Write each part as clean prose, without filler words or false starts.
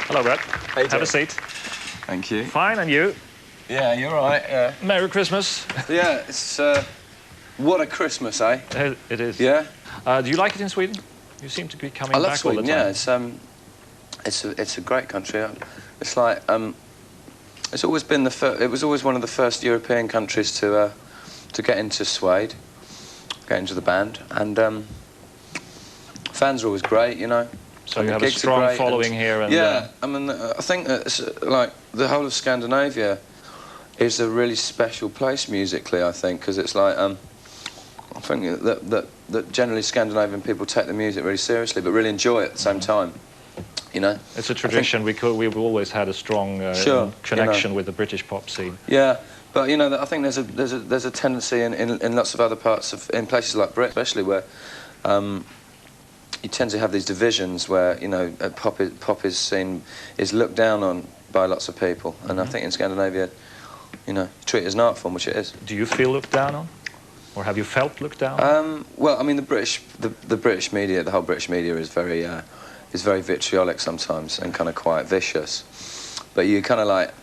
Hello, Brett. Have a seat. Thank you. Fine, and you? Yeah, you're right, yeah. Merry Christmas. Yeah, it's, what a Christmas, eh? It is. Yeah? Do you like it in Sweden? You seem to be coming back Sweden, all the time. Yeah, it's a great country. It's like, it's always been it was always one of the first European countries to get into Suede, get into the band, and fans are always great, you know. So you have a strong following here, and yeah, I mean, I think that like the whole of Scandinavia is a really special place musically. I think because it's like I think that generally Scandinavian people take the music really seriously, but really enjoy it at the same time. You know, it's a tradition. We've always had a strong connection with the British pop scene. Yeah, but you know, I think there's a tendency in lots of other parts in places like Britain, especially where you tend to have these divisions where, you know, pop is looked down on by lots of people, and I think in Scandinavia, you know, treat it as an art form, which it is. Do you feel looked down on, or have you felt looked down on? Well, I mean, the British media, the whole British media is very vitriolic sometimes and kind of quite vicious, but you kind of like,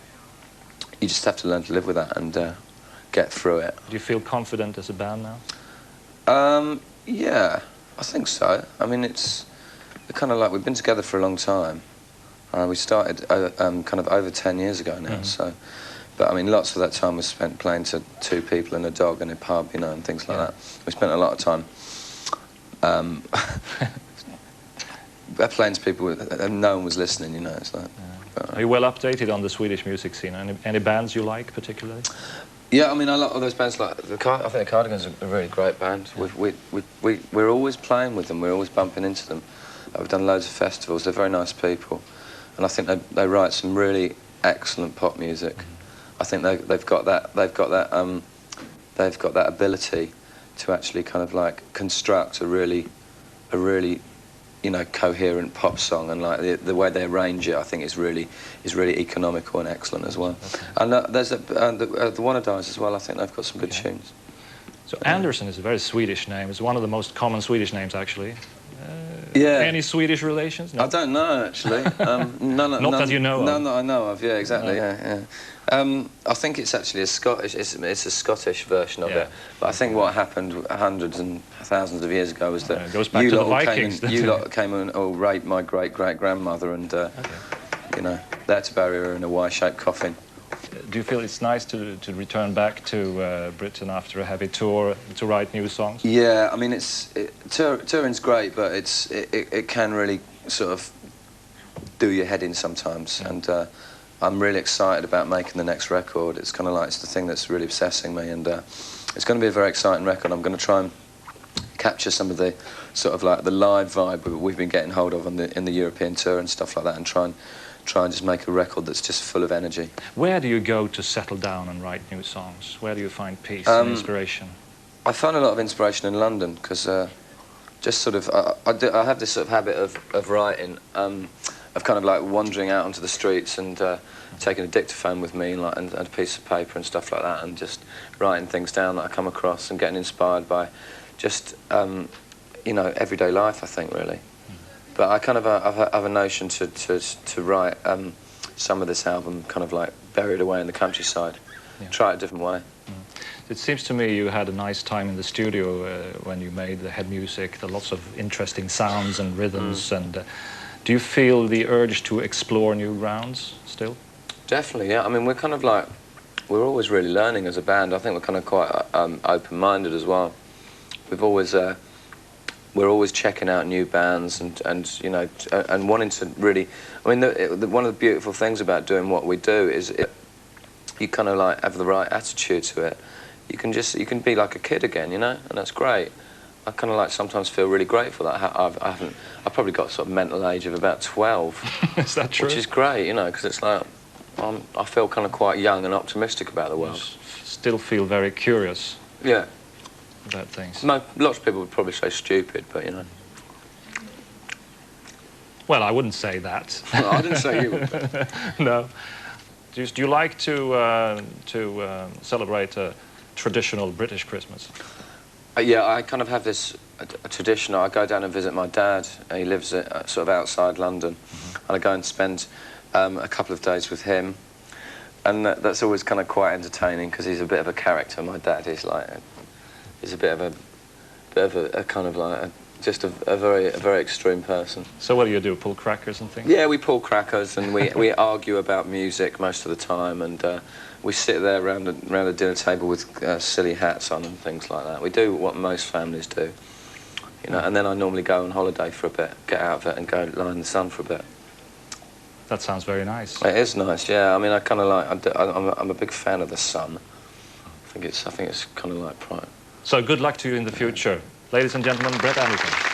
you just have to learn to live with that and get through it. Do you feel confident as a band now? Yeah. I think so. I mean, it's kind of like we've been together for a long time. We started kind of over 10 years ago now, so... But, I mean, lots of that time was spent playing to 2 people and a dog in a pub, you know, and things like that. We spent a lot of time playing to people and no one was listening, you know, it's like... Are you well updated on the Swedish music scene? Any bands you like, particularly? Yeah, I mean, I like all those bands. Like I think the Cardigans are a really great band. We're always playing with them. We're always bumping into them. We've done loads of festivals. They're very nice people, and I think they write some really excellent pop music. I think they've got that ability to actually kind of like construct a really you know, coherent pop song, and like the way they arrange it, I think is really economical and excellent as well. Okay. And there's the Wannadies as well. I think they've got some good tunes. So Anderson is a very Swedish name. It's one of the most common Swedish names, actually. Yeah. Any Swedish relations? No? I don't know, actually. None that you know of. None that I know of. Yeah, exactly. Yeah. I think it's actually a Scottish. It's a Scottish version of it. But I think what happened hundreds and thousands of years ago was that it goes back to the Vikings. You lot came and raped my great-great-grandmother, and you know, there to bury her in a Y-shaped coffin. Do you feel it's nice to return back to Britain after a heavy tour to write new songs? Yeah, I mean, touring's great, but it can really sort of do your head in sometimes, and I'm really excited about making the next record. It's kind of like, it's the thing that's really obsessing me, and it's going to be a very exciting record. I'm going to try and capture some of the sort of like the live vibe we've been getting hold of in the European tour and stuff like that, and try and just make a record that's just full of energy. Where do you go to settle down and write new songs? Where do you find peace and inspiration? I find a lot of inspiration in London, because just sort of, I have this sort of habit of writing, of kind of like wandering out onto the streets and taking a dictaphone with me and a piece of paper and stuff like that, and just writing things down that I come across and getting inspired by just, you know, everyday life, I think, really. But I kind of have a notion to write some of this album kind of like buried away in the countryside. Try it a different way. It seems to me you had a nice time in the studio when you made the head music. There are lots of interesting sounds and rhythms. And do you feel the urge to explore new grounds still? Definitely, yeah. I mean, we're kind of like, we're always really learning as a band. I think we're kind of quite open-minded as well. We're always checking out new bands and you know, and wanting to really... I mean, one of the beautiful things about doing what we do is you kind of like have the right attitude to it. You can be like a kid again, you know, and that's great. I kind of like sometimes feel really grateful that I've probably got sort of mental age of about 12. Is that true? Which is great, you know, because it's like I feel kind of quite young and optimistic about the world. Still feel very curious. Yeah. About things. No, lots of people would probably say stupid, but you know. Well, I wouldn't say that. No, I didn't say you would. No. Do you like to celebrate a traditional British Christmas? Yeah, I kind of have this a tradition. I go down and visit my dad. He lives sort of outside London, and I go and spend a couple of days with him, and that's always kind of quite entertaining because he's a bit of a character. My dad is like, he's a bit of a kind of like just a very extreme person. So what do? Pull crackers and things? Yeah, we pull crackers and we argue about music most of the time, and we sit there around a dinner table with silly hats on and things like that. We do what most families do, you know. And then I normally go on holiday for a bit, get out of it, and go lie in the sun for a bit. That sounds very nice. It is nice, yeah. I mean, I kind of like. I'm a big fan of the sun. I think it's kind of like prime. So good luck to you in the future, ladies and gentlemen. Brett Anderson.